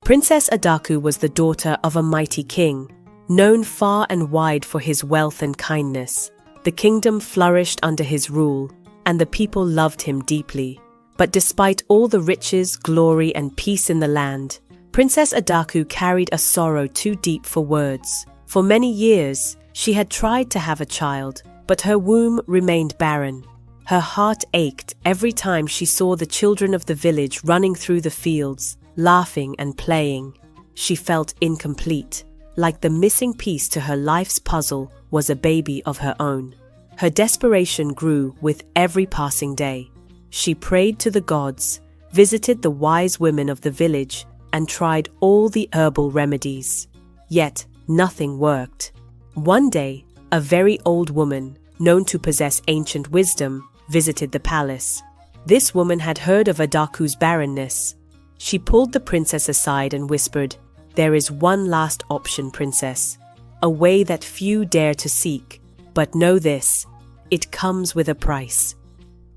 Princess Adaku was the daughter of a mighty king, known far and wide for his wealth and kindness. The kingdom flourished under his rule, and the people loved him deeply. But despite all the riches, glory, and peace in the land, Princess Adaku carried a sorrow too deep for words. For many years, she had tried to have a child, but her womb remained barren. Her heart ached every time she saw the children of the village running through the fields, laughing and playing. She felt incomplete, like the missing piece to her life's puzzle was a baby of her own. Her desperation grew with every passing day. She prayed to the gods, visited the wise women of the village, and tried all the herbal remedies. Yet, nothing worked. One day, a very old woman, known to possess ancient wisdom, visited the palace. This woman had heard of Adaku's barrenness. She pulled the princess aside and whispered, "There is one last option, princess, a way that few dare to seek. But know this, it comes with a price."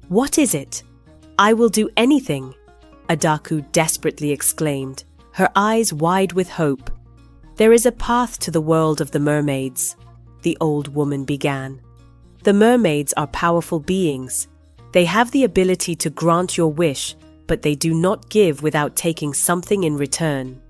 "What is it?" "I will do anything," Adaku desperately exclaimed, her eyes wide with hope. "There is a path to the world of the mermaids," the old woman began. "The mermaids are powerful beings. They have the ability to grant your wish, but they do not give without taking something in return."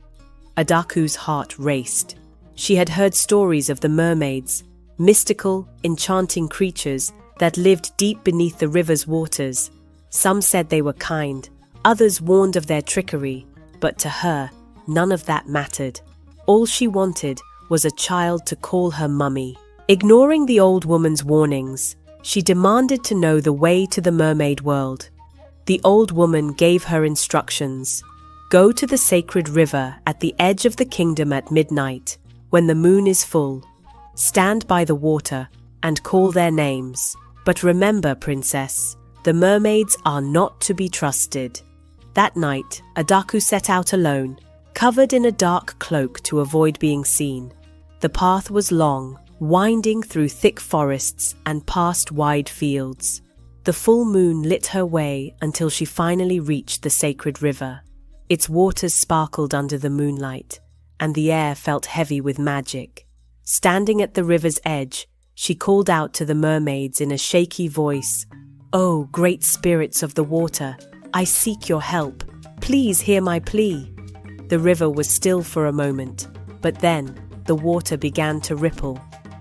Adaku's heart raced. She had heard stories of the mermaids, mystical, enchanting creatures that lived deep beneath the river's waters. Some said they were kind, others warned of their trickery, but to her, none of that mattered. All she wanted was a child to call her mummy. Ignoring the old woman's warnings, she demanded to know the way to the mermaid world. The old woman gave her instructions. "Go to the sacred river at the edge of the kingdom at midnight, when the moon is full. Stand by the water and call their names. But remember, princess, the mermaids are not to be trusted." That night, Adaku set out alone, covered in a dark cloak to avoid being seen. The path was long, winding through thick forests and past wide fields. The full moon lit her way until she finally reached the sacred river. Its waters sparkled under the moonlight, and the air felt heavy with magic. Standing at the river's edge, she called out to the mermaids in a shaky voice, "Oh, great spirits of the water, I seek your help. Please hear my plea." The river was still for a moment, but then the water began to ripple.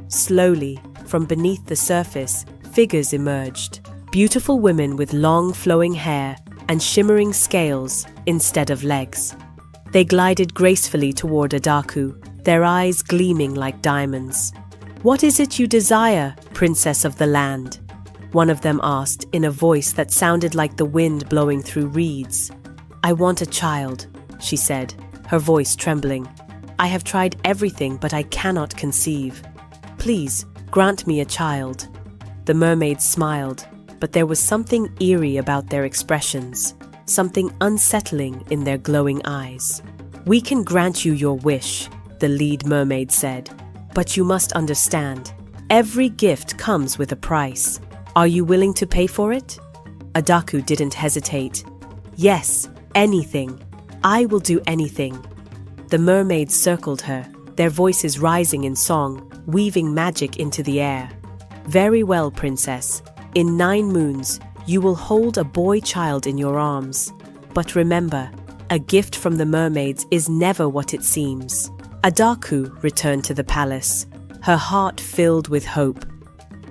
Slowly, from beneath the surface, figures emerged. Beautiful women with long flowing hair and shimmering scales instead of legs. They glided gracefully toward Adaku, their eyes gleaming like diamonds. "What is it you desire, princess of the land?" one of them asked in a voice that sounded like the wind blowing through reeds. "I want a child," she said, her voice trembling. "I have tried everything, but I cannot conceive. Please, grant me a child." The mermaids smiled, but there was something eerie about their expressions, something unsettling in their glowing eyes. "We can grant you your wish," the lead mermaid said, "but you must understand, every gift comes with a price. Are you willing to pay for it?" Adaku didn't hesitate. "Yes, anything. I will do anything." The mermaids circled her, their voices rising in song, weaving magic into the air. "Very well, princess. In 9 moons, you will hold a boy child in your arms. But remember, a gift from the mermaids is never what it seems." Adaku returned to the palace, her heart filled with hope.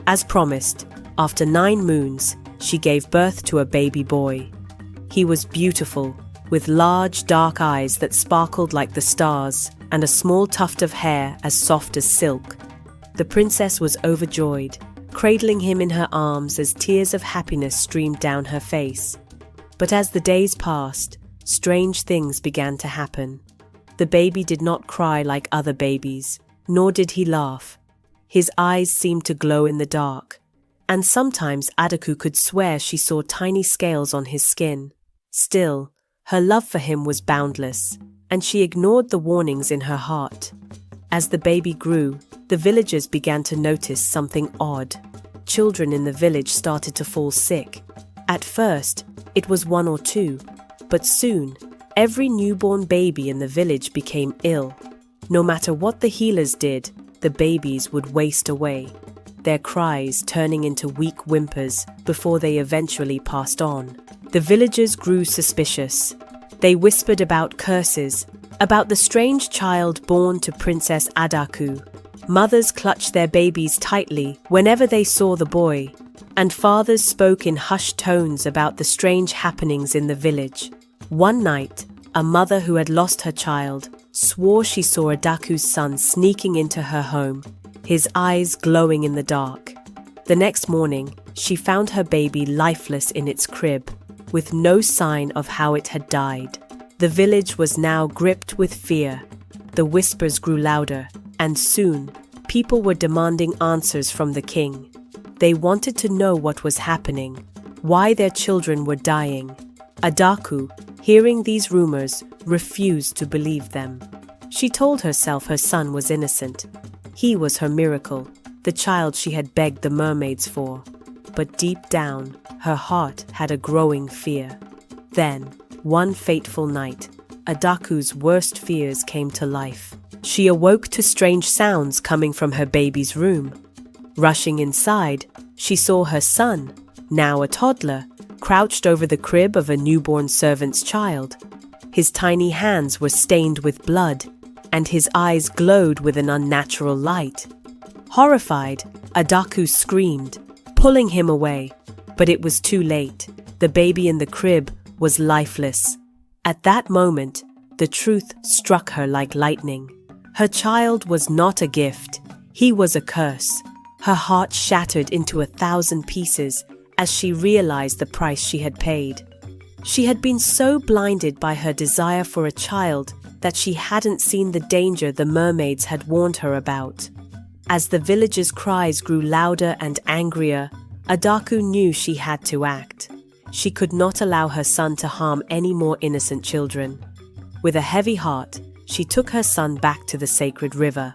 As promised, after 9 moons, she gave birth to a baby boy. He was beautiful, with large dark eyes that sparkled like the stars and a small tuft of hair as soft as silk. The princess was overjoyed, cradling him in her arms as tears of happiness streamed down her face. But as the days passed, strange things began to happen. The baby did not cry like other babies, nor did he laugh. His eyes seemed to glow in the dark, and sometimes Adaku could swear she saw tiny scales on his skin. Still, her love for him was boundless, and she ignored the warnings in her heart. As the baby grew, the villagers began to notice something odd. Children in the village started to fall sick. At first, it was 1 or 2, but soon, Every newborn baby in the village became ill. No matter what the healers did, the babies would waste away, their cries turning into weak whimpers before they eventually passed on. The villagers grew suspicious. They whispered about curses, about the strange child born to Princess Adaku. Mothers clutched their babies tightly whenever they saw the boy, and fathers spoke in hushed tones about the strange happenings in the village. One night, a mother who had lost her child swore she saw Adaku's son sneaking into her home, his eyes glowing in the dark. The next morning, she found her baby lifeless in its crib, with no sign of how it had died. The village was now gripped with fear. The whispers grew louder, and soon, people were demanding answers from the king. They wanted to know what was happening, why their children were dying. Adaku, hearing these rumors, refused to believe them. She told herself her son was innocent. He was her miracle, the child she had begged the mermaids for. But deep down, her heart had a growing fear. Then, one fateful night, Adaku's worst fears came to life. She awoke to strange sounds coming from her baby's room. Rushing inside, she saw her son, now a toddler, crouched over the crib of a newborn servant's child. His tiny hands were stained with blood, and his eyes glowed with an unnatural light. Horrified, Adaku screamed, pulling him away. But it was too late. The baby in the crib was lifeless. At that moment, the truth struck her like lightning. Her child was not a gift. He was a curse. Her heart shattered into 1,000 pieces as she realized the price she had paid. She had been so blinded by her desire for a child that she hadn't seen the danger the mermaids had warned her about. As the villagers' cries grew louder and angrier, Adaku knew she had to act. She could not allow her son to harm any more innocent children. With a heavy heart, she took her son back to the sacred river.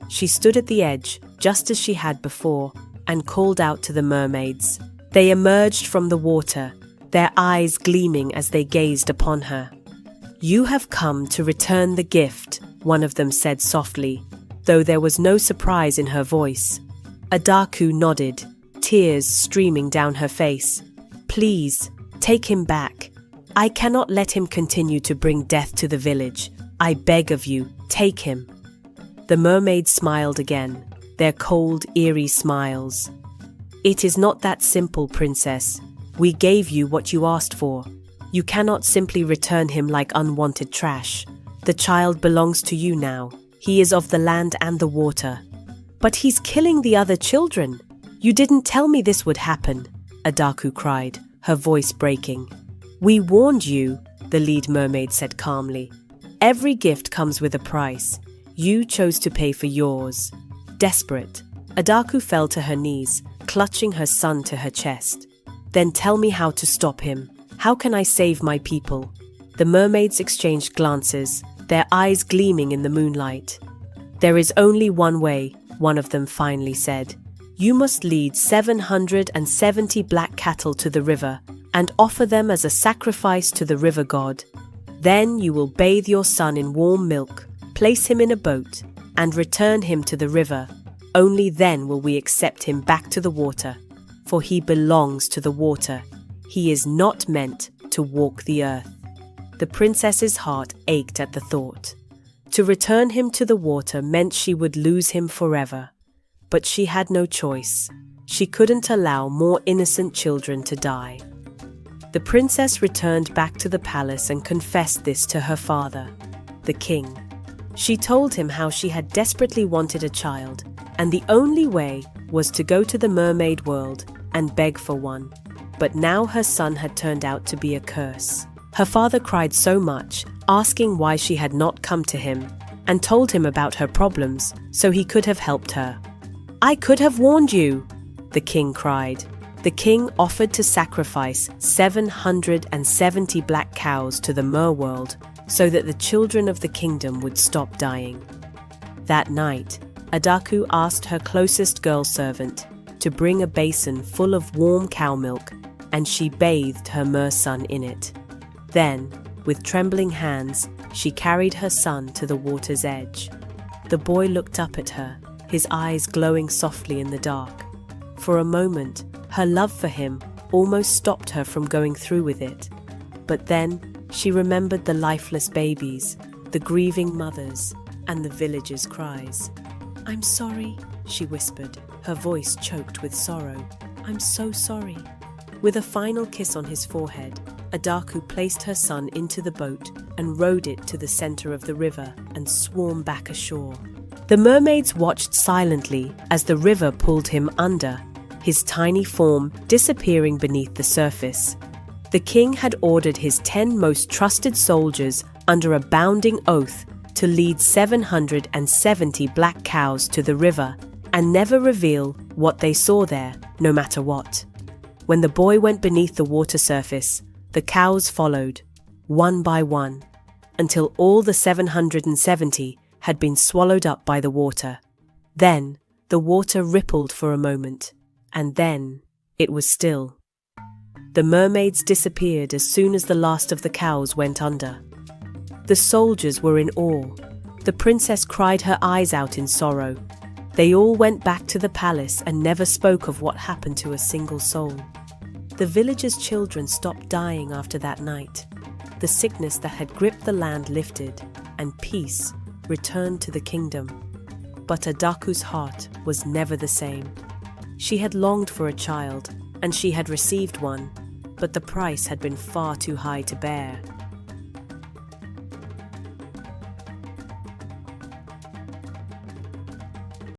She stood at the edge, just as she had before, and called out to the mermaids. They emerged from the water, their eyes gleaming as they gazed upon her. "You have come to return the gift," one of them said softly, though there was no surprise in her voice. Adaku nodded, tears streaming down her face. "Please, take him back. I cannot let him continue to bring death to the village. I beg of you, take him." The mermaids smiled again, their cold, eerie smiles. "It is not that simple, princess. We gave you what you asked for. You cannot simply return him like unwanted trash. The child belongs to you now. He is of the land and the water." "But he's killing the other children. You didn't tell me this would happen," Adaku cried, her voice breaking. "We warned you," the lead mermaid said calmly. "Every gift comes with a price. You chose to pay for yours." Desperate, Adaku fell to her knees, clutching her son to her chest. "Then tell me how to stop him. How can I save my people?" The mermaids exchanged glances, their eyes gleaming in the moonlight. "There is only one way," one of them finally said. "You must lead 770 black cattle to the river and offer them as a sacrifice to the river god. Then you will bathe your son in warm milk, place him in a boat, and return him to the river. Only then will we accept him back to the water, for he belongs to the water. He is not meant to walk the earth." The princess's heart ached at the thought. To return him to the water meant she would lose him forever. But she had no choice. She couldn't allow more innocent children to die. The princess returned back to the palace and confessed this to her father, the king. She told him how she had desperately wanted a child, and the only way was to go to the mermaid world and beg for one. But now her son had turned out to be a curse. Her father cried so much, asking why she had not come to him, and told him about her problems so he could have helped her. "I could have warned you," the king cried. The king offered to sacrifice 770 black cows to the mer world so that the children of the kingdom would stop dying. That night, Adaku asked her closest girl servant to bring a basin full of warm cow milk, and she bathed her mer son in it. Then, With trembling hands, she carried her son to the water's edge. The boy looked up at her, his eyes glowing softly in the dark. For a moment, her love for him almost stopped her from going through with it. But then, she remembered the lifeless babies, the grieving mothers, and the villagers' cries. "I'm sorry," she whispered, her voice choked with sorrow. "I'm so sorry." With a final kiss on his forehead, Adaku placed her son into the boat and rowed it to the center of the river and swam back ashore. The mermaids watched silently as the river pulled him under, his tiny form disappearing beneath the surface. The king had ordered his 10 most trusted soldiers under a bounding oath to lead 770 black cows to the river and never reveal what they saw there, no matter what. When the boy went beneath the water surface, the cows followed, one by one, until all the 770 had been swallowed up by the water. Then, the water rippled for a moment, and then it was still. The mermaids disappeared as soon as the last of the cows went under. The soldiers were in awe. The princess cried her eyes out in sorrow. They all went back to the palace and never spoke of what happened to a single soul. The villagers' children stopped dying after that night. The sickness that had gripped the land lifted, and peace returned to the kingdom. But Adaku's heart was never the same. She had longed for a child, and she had received one, but the price had been far too high to bear.